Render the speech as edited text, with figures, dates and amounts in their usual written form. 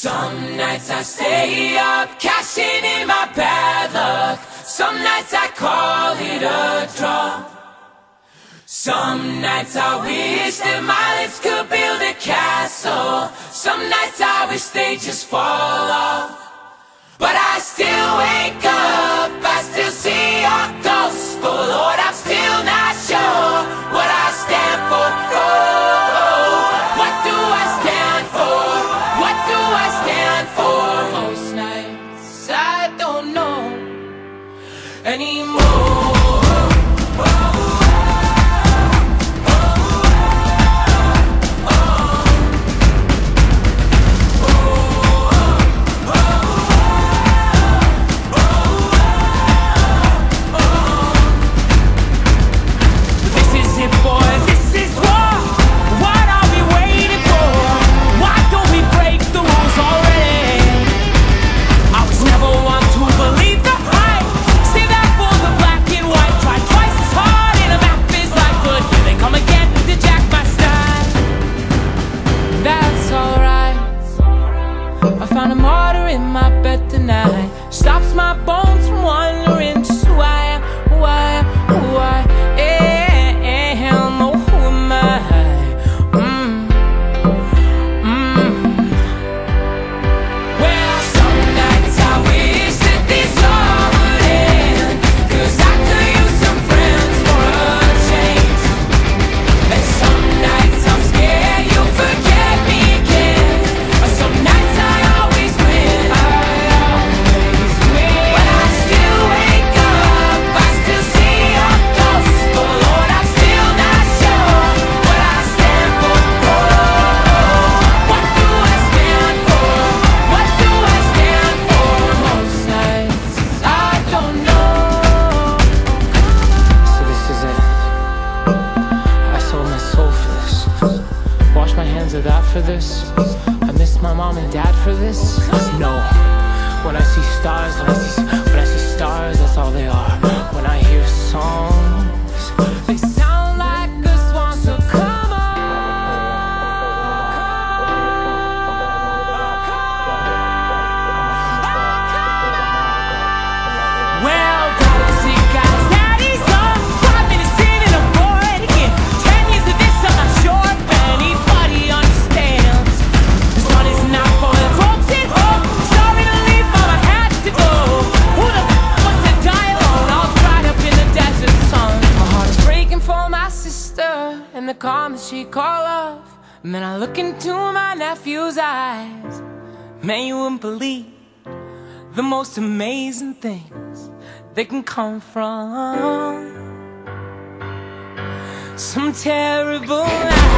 Some nights I stay up, cashing in my bad luck. Some nights I call it a draw. Some nights I wish that my lips could build a castle. Some nights I wish they just fall off. But I still wake up, I still see your ghost. Oh Lord, I'm still not sure what I stand for. Oh, what do I stand for? What do I stand for? Most nights I don't know anymore. Found a martyr in my bed tonight. Stops my bones from wandering. Just who I am, who I am, who I am. Oh, who am I? Well, some nights I wish that this all would end, 'cause I could use some friends for a change. And some nights I'm scared you'll forget me again. Some nights I of that for this. I miss my mom and dad for this. No, when I see stars, when I see stars, that's all they are. When I hear songs, they sound like a swan. So come on, well, gotta see guys, daddy's on 5 minutes in and I'm bored again. 10 years of this, I'm not sure if anybody understands. This one is not for the folks at home. Sorry to leave, but I had to go. Who the wants to die alone, all dried up in the desert sun? My heart is breaking for my sister and the calm that she called love. And then I look into my nephew's eyes. Man, you wouldn't believe the most amazing things that can come from some terrible life.